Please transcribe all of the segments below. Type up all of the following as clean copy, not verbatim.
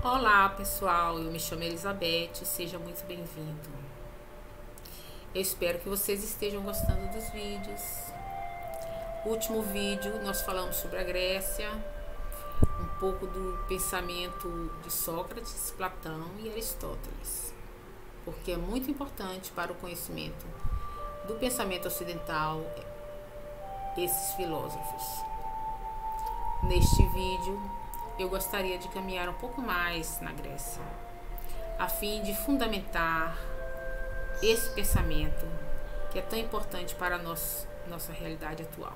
Olá pessoal, eu me chamo Elizabeth, seja muito bem-vindo. Eu espero que vocês estejam gostando dos vídeos. No último vídeo nós falamos sobre a Grécia, um pouco do pensamento de Sócrates, Platão e Aristóteles, porque é muito importante para o conhecimento do pensamento ocidental esses filósofos. Neste vídeo eu gostaria de caminhar um pouco mais na Grécia, a fim de fundamentar esse pensamento que é tão importante para a nossa realidade atual.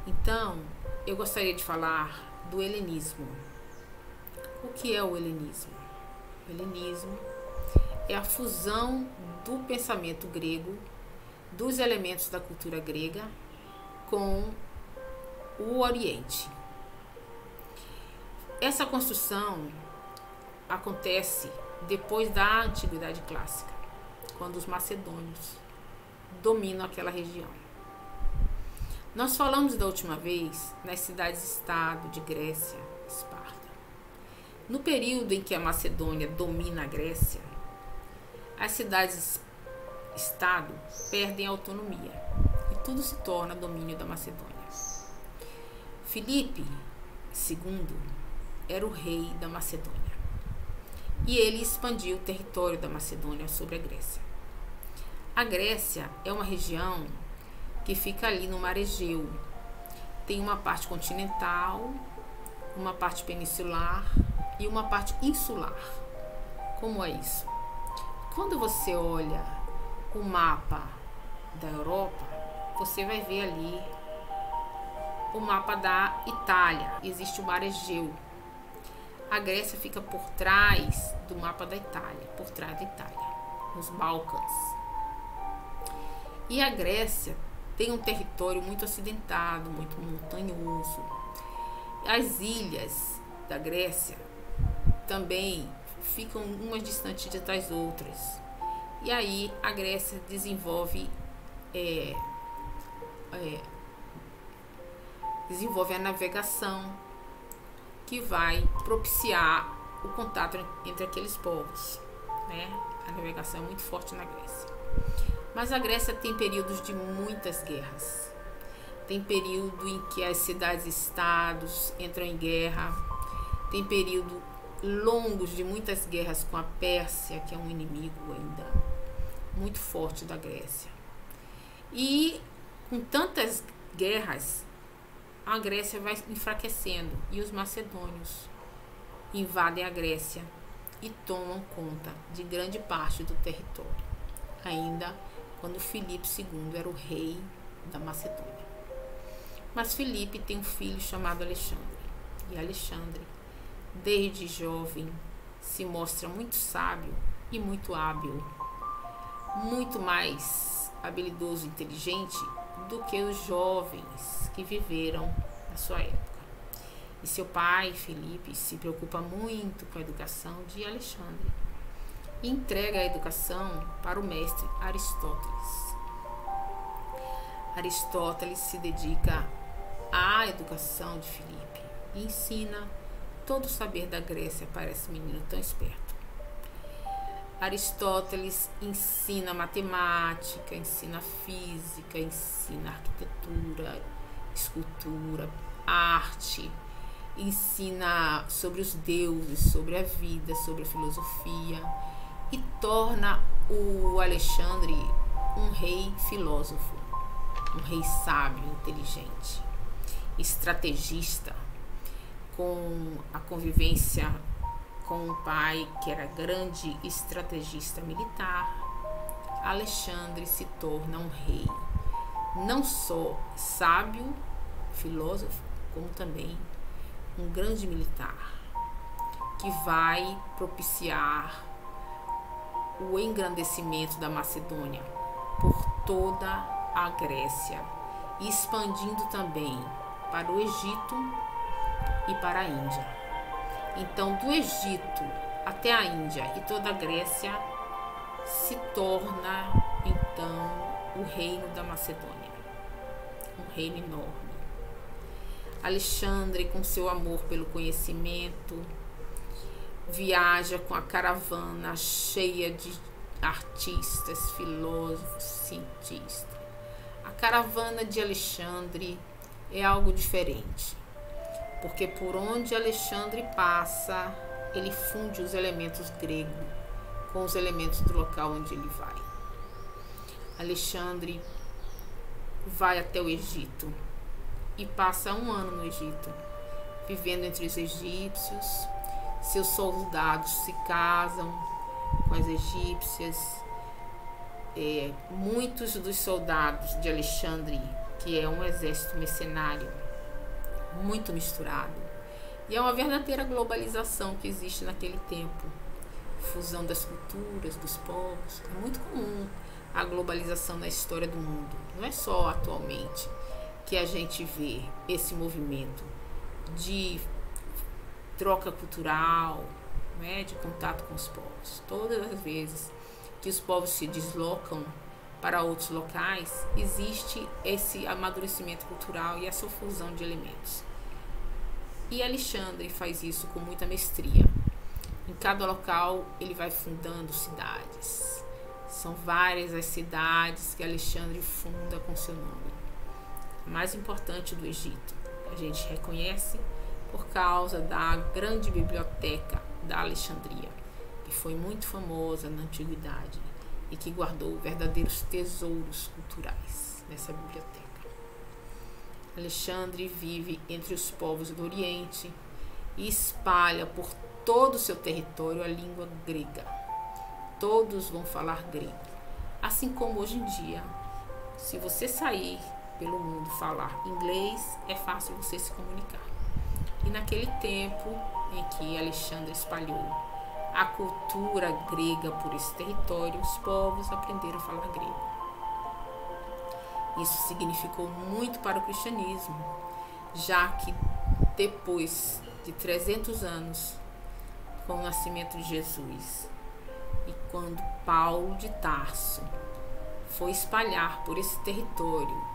Então, eu gostaria de falar do helenismo. O que é o helenismo? O helenismo é a fusão do pensamento grego, dos elementos da cultura grega, com o Oriente. Essa construção acontece depois da Antiguidade Clássica, quando os macedônios dominam aquela região. Nós falamos da última vez nas cidades-estado de Grécia e Esparta. No período em que a Macedônia domina a Grécia, as cidades-estado perdem autonomia e tudo se torna domínio da Macedônia. Filipe II era o rei da Macedônia e ele expandiu o território da Macedônia sobre a Grécia. A Grécia é uma região que fica ali no Mar Egeu. Tem uma parte continental, uma parte peninsular e uma parte insular. Como é isso? Quando você olha o mapa da Europa, você vai ver ali o mapa da Itália. Existe o Mar Egeu. A Grécia fica por trás do mapa da Itália, por trás da Itália, nos Balcãs. E a Grécia tem um território muito acidentado, muito montanhoso. As ilhas da Grécia também ficam umas distantes das outras. E aí a Grécia desenvolve a navegação, que vai propiciar o contato entre aqueles povos, né? A navegação é muito forte na Grécia. Mas a Grécia tem períodos de muitas guerras. Tem período em que as cidades-estados entram em guerra. Tem período longos de muitas guerras com a Pérsia, que é um inimigo ainda muito forte da Grécia. E com tantas guerras, a Grécia vai enfraquecendo e os macedônios invadem a Grécia e tomam conta de grande parte do território, ainda quando Filipe II era o rei da Macedônia. Mas Filipe tem um filho chamado Alexandre, e Alexandre, desde jovem, se mostra muito sábio e muito hábil, muito mais habilidoso e inteligente do que os jovens que viveram na sua época. E seu pai, Filipe, se preocupa muito com a educação de Alexandre e entrega a educação para o mestre Aristóteles. Aristóteles se dedica à educação de Filipe e ensina todo o saber da Grécia para esse menino tão esperto. Aristóteles ensina matemática, ensina física, ensina arquitetura, escultura, arte, ensina sobre os deuses, sobre a vida, sobre a filosofia e torna o Alexandre um rei filósofo, um rei sábio, inteligente, estrategista, com a convivência com um pai que era grande estrategista militar. Alexandre se torna um rei, não só sábio, filósofo, como também um grande militar, que vai propiciar o engrandecimento da Macedônia por toda a Grécia, e expandindo também para o Egito e para a Índia. Então, do Egito até a Índia e toda a Grécia se torna, então, o reino da Macedônia, um reino enorme. Alexandre, com seu amor pelo conhecimento, viaja com a caravana cheia de artistas, filósofos, cientistas. A caravana de Alexandre é algo diferente, porque por onde Alexandre passa, ele funde os elementos gregos com os elementos do local onde ele vai. Alexandre vai até o Egito e passa 1 ano no Egito, vivendo entre os egípcios. Seus soldados se casam com as egípcias. Muitos dos soldados de Alexandre, que é um exército mercenário muito misturado, e é uma verdadeira globalização que existe naquele tempo, fusão das culturas, dos povos. É muito comum a globalização na história do mundo. Não é só atualmente que a gente vê esse movimento de troca cultural, né, de contato com os povos. Todas as vezes que os povos se deslocam para outros locais, existe esse amadurecimento cultural e essa fusão de elementos. E Alexandre faz isso com muita mestria. Em cada local ele vai fundando cidades. São várias as cidades que Alexandre funda com seu nome. A mais importante do Egito, a gente reconhece por causa da grande biblioteca da Alexandria, que foi muito famosa na antiguidade e que guardou verdadeiros tesouros culturais nessa biblioteca. Alexandre vive entre os povos do Oriente e espalha por todo o seu território a língua grega. Todos vão falar grego. Assim como hoje em dia, se você sair pelo mundo falar inglês, é fácil você se comunicar. E naquele tempo em que Alexandre espalhou a cultura grega por esse território, os povos aprenderam a falar grego. Isso significou muito para o cristianismo, já que depois de 300 anos, com o nascimento de Jesus, e quando Paulo de Tarso foi espalhar por esse território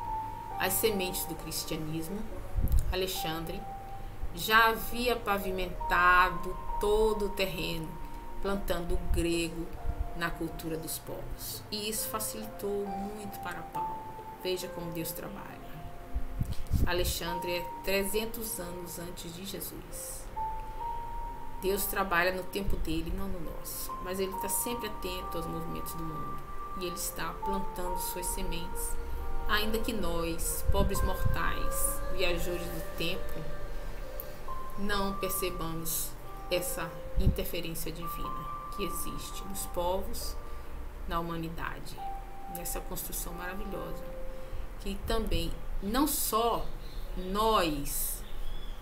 as sementes do cristianismo, Alexandre já havia pavimentado todo o terreno, plantando o grego na cultura dos povos. E isso facilitou muito para Paulo. Veja como Deus trabalha. Alexandre é 300 anos antes de Jesus. Deus trabalha no tempo dele, não no nosso. Mas ele está sempre atento aos movimentos do mundo. E ele está plantando suas sementes. Ainda que nós, pobres mortais, viajores do tempo, não percebamos essa interferência divina que existe nos povos, na humanidade, nessa construção maravilhosa, que também não só nós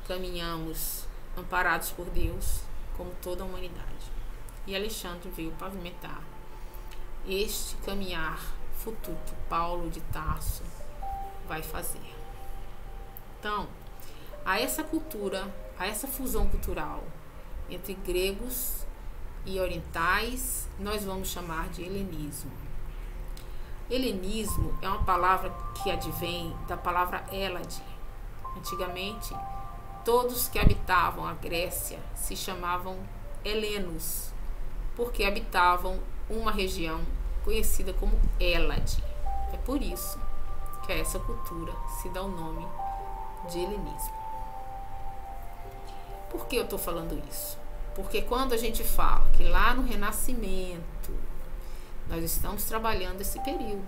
caminhamos amparados por Deus, como toda a humanidade. E Alexandre veio pavimentar este caminhar futuro que Paulo de Tarso vai fazer. Então, a essa cultura, a essa fusão cultural entre gregos e orientais, nós vamos chamar de helenismo. Helenismo é uma palavra que advém da palavra Hélade. Antigamente, todos que habitavam a Grécia se chamavam helenos, porque habitavam uma região conhecida como Hélade. É por isso que a essa cultura se dá o nome de helenismo. Por que eu estou falando isso? Porque quando a gente fala que lá no Renascimento nós estamos trabalhando esse período,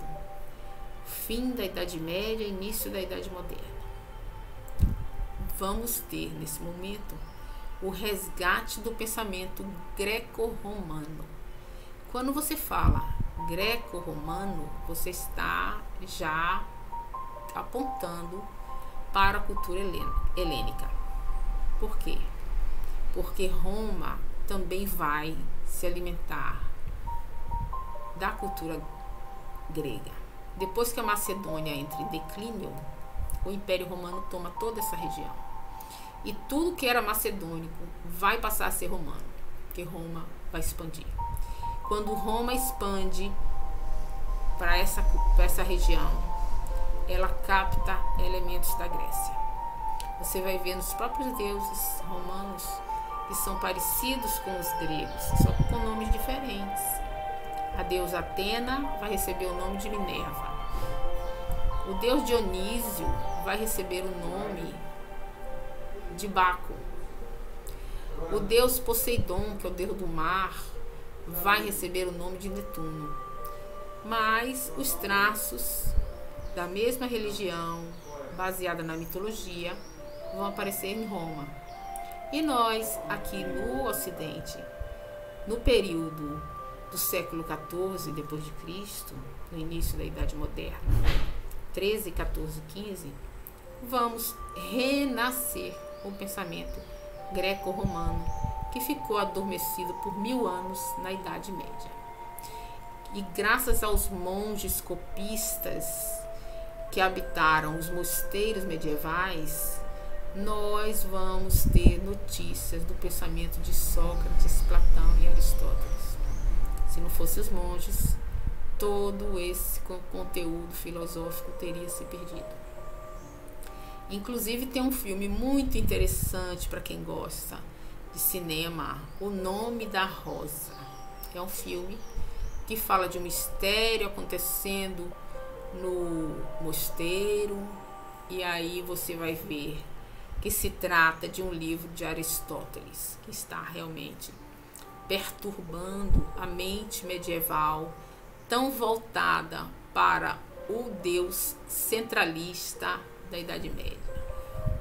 fim da Idade Média, início da Idade Moderna, vamos ter nesse momento o resgate do pensamento greco-romano. Quando você fala greco-romano, você está já apontando para a cultura helênica. Por quê? Porque Roma também vai se alimentar da cultura grega. Depois que a Macedônia entra em declínio, o Império Romano toma toda essa região. E tudo que era macedônico vai passar a ser romano, porque Roma vai expandir. Quando Roma expande para essa região, ela capta elementos da Grécia. Você vai ver nos próprios deuses romanos que são parecidos com os gregos, só que com nomes diferentes. A deusa Atena vai receber o nome de Minerva. O deus Dionísio vai receber o nome de Baco. O deus Poseidon, que é o deus do mar, vai receber o nome de Netuno. Mas os traços da mesma religião, baseada na mitologia, vão aparecer em Roma. E nós, aqui no Ocidente, no período do século XIV depois de Cristo, no início da Idade Moderna, 13, 14, 15, vamos renascer o pensamento greco-romano, que ficou adormecido por 1000 anos na Idade Média. E graças aos monges copistas que habitaram os mosteiros medievais, nós vamos ter notícias do pensamento de Sócrates, Platão e Aristóteles. Se não fossem os monges, todo esse conteúdo filosófico teria se perdido. Inclusive tem um filme muito interessante para quem gosta de cinema, O Nome da Rosa. É um filme que fala de um mistério acontecendo no mosteiro, e aí você vai ver que se trata de um livro de Aristóteles, que está realmente perturbando a mente medieval, tão voltada para o Deus centralista da Idade Média.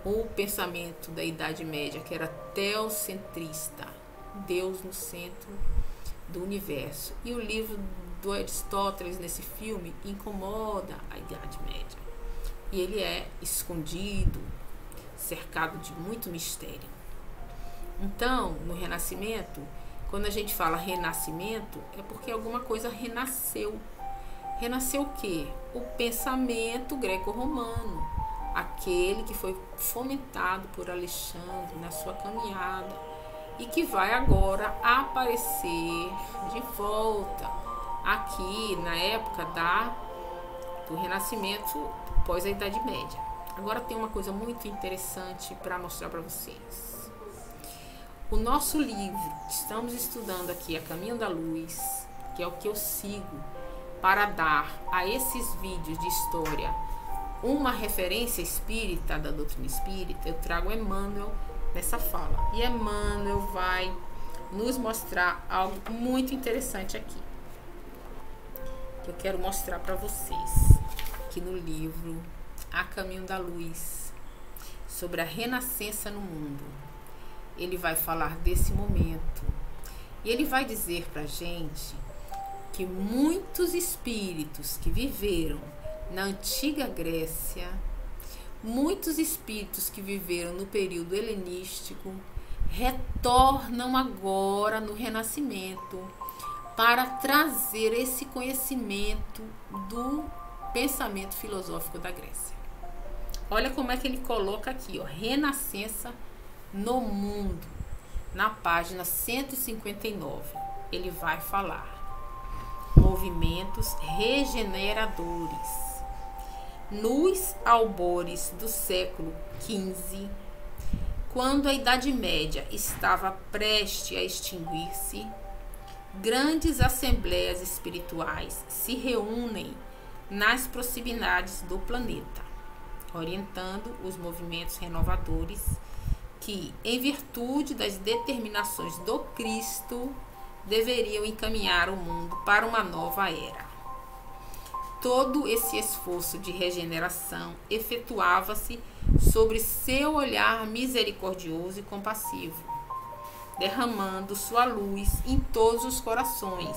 O pensamento da Idade Média, que era teocentrista, Deus no centro do universo. E o livro do Aristóteles, nesse filme, incomoda a Idade Média. E ele é escondido, cercado de muito mistério. Então, no Renascimento, quando a gente fala renascimento, é porque alguma coisa renasceu. Renasceu o quê? O pensamento greco-romano, aquele que foi fomentado por Alexandre na sua caminhada e que vai agora aparecer de volta aqui na época do Renascimento pós a Idade Média. Agora tem uma coisa muito interessante para mostrar para vocês. O nosso livro, estamos estudando aqui A Caminho da Luz, que é o que eu sigo para dar a esses vídeos de história uma referência espírita da doutrina espírita. Eu trago Emmanuel nessa fala. E Emmanuel vai nos mostrar algo muito interessante aqui, que eu quero mostrar para vocês, aqui no livro A Caminho da Luz, sobre a renascença no mundo. Ele vai falar desse momento e ele vai dizer pra gente que muitos espíritos que viveram na antiga Grécia, muitos espíritos que viveram no período helenístico, retornam agora no Renascimento para trazer esse conhecimento do pensamento filosófico da Grécia. Olha como é que ele coloca aqui, ó, renascença no mundo, na página 159. Ele vai falar movimentos regeneradores. Nos albores do século XV, quando a Idade Média estava prestes a extinguir-se, grandes assembleias espirituais se reúnem nas proximidades do planeta, orientando os movimentos renovadores que, em virtude das determinações do Cristo, deveriam encaminhar o mundo para uma nova era. Todo esse esforço de regeneração efetuava-se sobre seu olhar misericordioso e compassivo, derramando sua luz em todos os corações.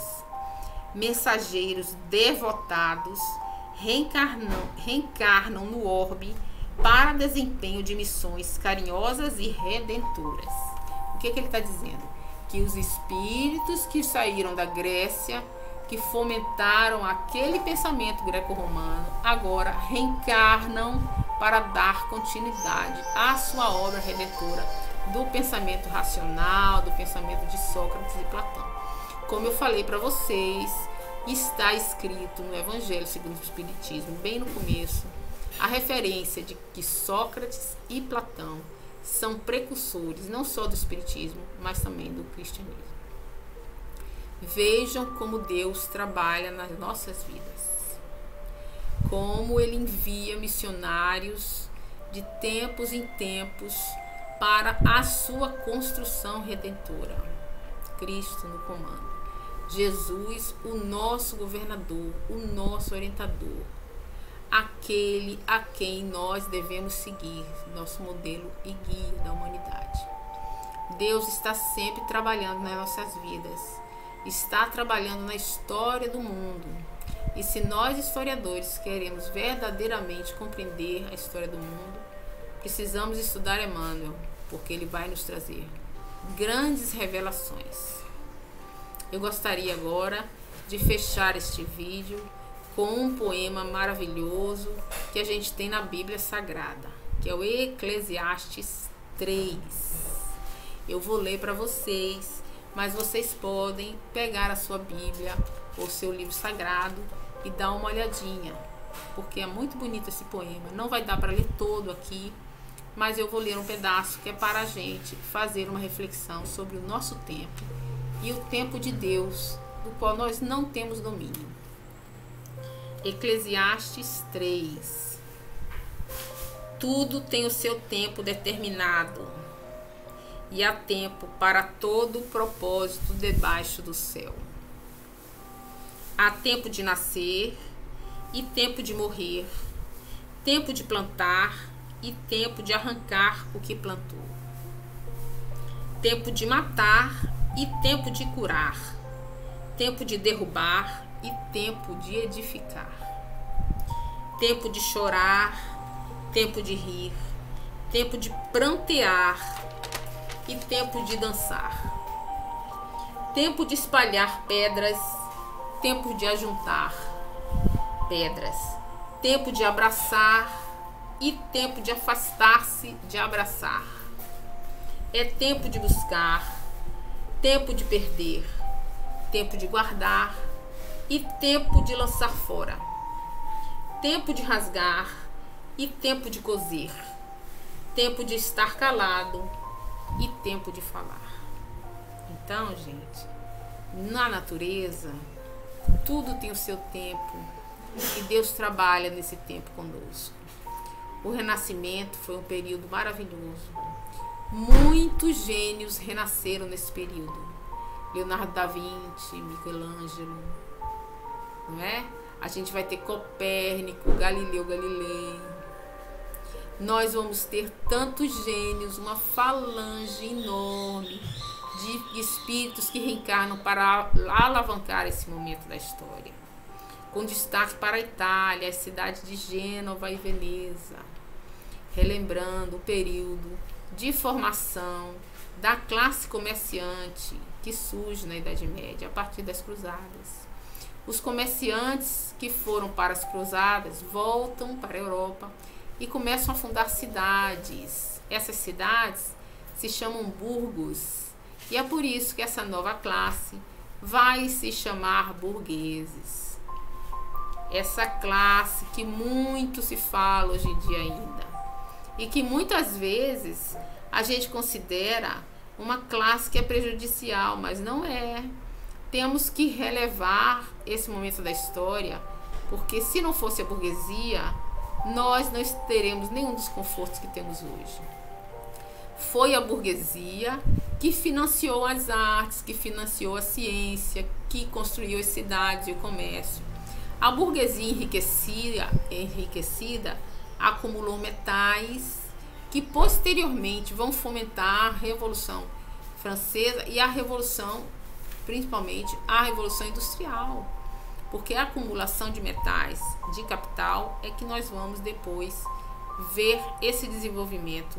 Mensageiros devotados reencarnam no orbe para desempenho de missões carinhosas e redentoras. O que ele está dizendo? Que os espíritos que saíram da Grécia, que fomentaram aquele pensamento greco-romano, agora reencarnam para dar continuidade à sua obra redentora do pensamento racional, do pensamento de Sócrates e Platão. Como eu falei para vocês, está escrito no Evangelho segundo o Espiritismo, bem no começo, a referência de que Sócrates e Platão são precursores não só do espiritismo, mas também do cristianismo. Vejam como Deus trabalha nas nossas vidas, como Ele envia missionários de tempos em tempos para a sua construção redentora. Cristo no comando, Jesus, o nosso governador, o nosso orientador, aquele a quem nós devemos seguir, nosso modelo e guia da humanidade. Deus está sempre trabalhando nas nossas vidas, está trabalhando na história do mundo. E se nós, historiadores, queremos verdadeiramente compreender a história do mundo, precisamos estudar Emmanuel, porque ele vai nos trazer grandes revelações. Eu gostaria agora de fechar este vídeo com um poema maravilhoso que a gente tem na Bíblia Sagrada, que é o Eclesiastes 3. Eu vou ler para vocês, mas vocês podem pegar a sua Bíblia ou seu livro sagrado e dar uma olhadinha, porque é muito bonito esse poema. Não vai dar para ler todo aqui, mas eu vou ler um pedaço que é para a gente fazer uma reflexão sobre o nosso tempo e o tempo de Deus, do qual nós não temos domínio. Eclesiastes 3. Tudo tem o seu tempo determinado, e há tempo para todo propósito debaixo do céu. Há tempo de nascer e tempo de morrer, tempo de plantar e tempo de arrancar o que plantou, tempo de matar e tempo de curar, tempo de derrubar e tempo de edificar, tempo de chorar, tempo de rir, tempo de prantear e tempo de dançar, tempo de espalhar pedras, tempo de ajuntar pedras, tempo de abraçar e tempo de afastar-se de abraçar. É tempo de buscar, tempo de perder, tempo de guardar e tempo de lançar fora, tempo de rasgar e tempo de coser, tempo de estar calado e tempo de falar. Então, gente, na natureza tudo tem o seu tempo e Deus trabalha nesse tempo conosco. O Renascimento foi um período maravilhoso. Muitos gênios renasceram nesse período. Leonardo da Vinci, Michelangelo, não é? A gente vai ter Copérnico, Galileu Galilei. Nós vamos ter tantos gênios, uma falange enorme de espíritos que reencarnam para alavancar esse momento da história. Com destaque para a Itália, as cidades de Gênova e Veneza, relembrando o período de formação da classe comerciante que surge na Idade Média a partir das cruzadas. Os comerciantes que foram para as cruzadas voltam para a Europa e começam a fundar cidades. Essas cidades se chamam burgos, e é por isso que essa nova classe vai se chamar burgueses. Essa classe que muito se fala hoje em dia ainda, e que muitas vezes a gente considera uma classe que é prejudicial, mas não é. Temos que relevar esse momento da história, porque se não fosse a burguesia, nós não teremos nenhum dos confortos que temos hoje. Foi a burguesia que financiou as artes, que financiou a ciência, que construiu as cidades e o comércio. A burguesia enriquecida acumulou metais que posteriormente vão fomentar a Revolução Francesa e a Revolução, principalmente a Revolução Industrial, porque a acumulação de metais, de capital, é que nós vamos depois ver esse desenvolvimento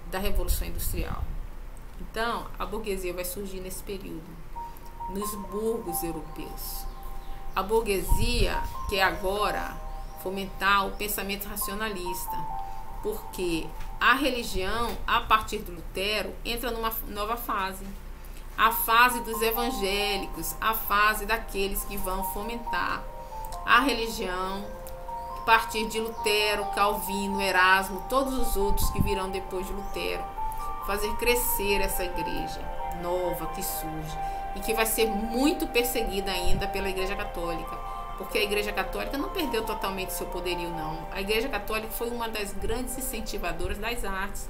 da Revolução Industrial. Então, a burguesia vai surgir nesse período, nos burgos europeus. A burguesia quer agora fomentar o pensamento racionalista, porque a religião, a partir do Lutero, entra numa nova fase. A fase dos evangélicos, a fase daqueles que vão fomentar a religião partir de Lutero, Calvino, Erasmo, todos os outros que virão depois de Lutero, fazer crescer essa igreja nova que surge e que vai ser muito perseguida ainda pela Igreja Católica, porque a Igreja Católica não perdeu totalmente seu poderio, não. A Igreja Católica foi uma das grandes incentivadoras das artes.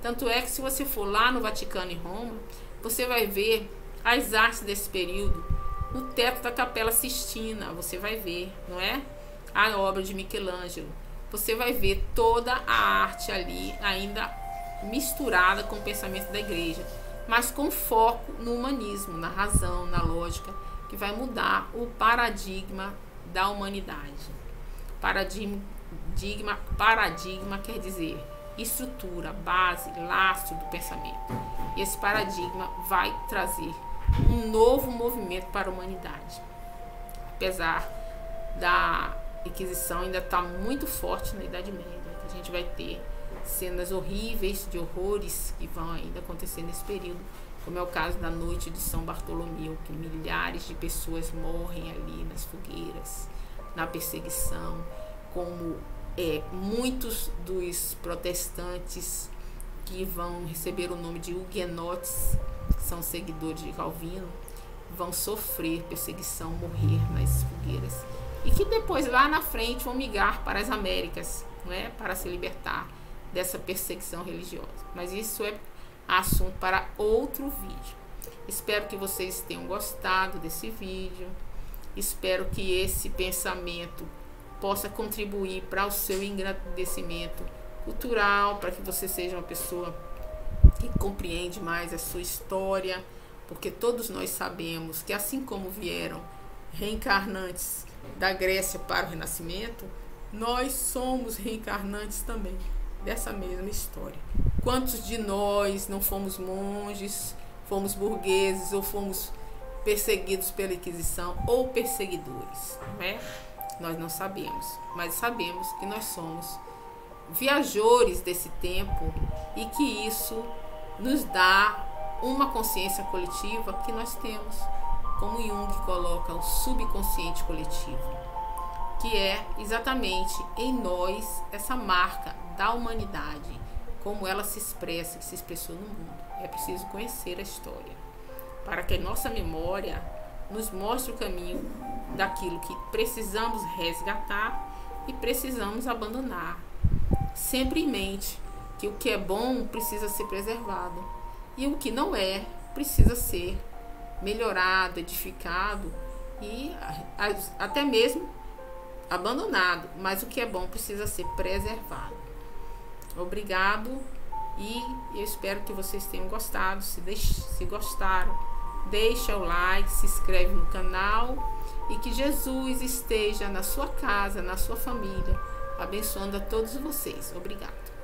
Tanto é que se você for lá no Vaticano, em Roma, você vai ver as artes desse período no teto da Capela Sistina. Você vai ver, não é? A obra de Michelangelo. Você vai ver toda a arte ali ainda misturada com o pensamento da igreja, mas com foco no humanismo, na razão, na lógica, que vai mudar o paradigma da humanidade. Paradigma quer dizer estrutura, base, lastro do pensamento. E esse paradigma vai trazer um novo movimento para a humanidade. Apesar da Inquisição ainda está muito forte na Idade Média, a gente vai ter cenas horríveis de horrores que vão ainda acontecer nesse período, como é o caso da noite de São Bartolomeu, que milhares de pessoas morrem ali nas fogueiras, na perseguição, como muitos dos protestantes que vão receber o nome de huguenotes, que são seguidores de Calvino, vão sofrer perseguição, morrer nas fogueiras, e que depois lá na frente vão migrar para as Américas, não é? Para se libertar dessa perseguição religiosa. Mas isso é assunto para outro vídeo. Espero que vocês tenham gostado desse vídeo. Espero que esse pensamento possa contribuir para o seu engrandecimento cultural, para que você seja uma pessoa que compreende mais a sua história, porque todos nós sabemos que assim como vieram reencarnantes da Grécia para o Renascimento, nós somos reencarnantes também dessa mesma história. Quantos de nós não fomos monges, fomos burgueses ou fomos perseguidos pela Inquisição ou perseguidores, não é? Nós não sabemos, mas sabemos que nós somos viajores desse tempo e que isso nos dá uma consciência coletiva que nós temos, como Jung coloca, o subconsciente coletivo, que é exatamente em nós essa marca da humanidade, como ela se expressa, que se expressou no mundo. É preciso conhecer a história, para que a nossa memória nos mostre o caminho daquilo que precisamos resgatar e precisamos abandonar. Sempre em mente que o que é bom precisa ser preservado e o que não é precisa ser melhorado, edificado e até mesmo abandonado, mas o que é bom precisa ser preservado. Obrigado e eu espero que vocês tenham gostado. Se gostaram, deixa o like, se inscreve no canal e que Jesus esteja na sua casa, na sua família, abençoando a todos vocês. Obrigado.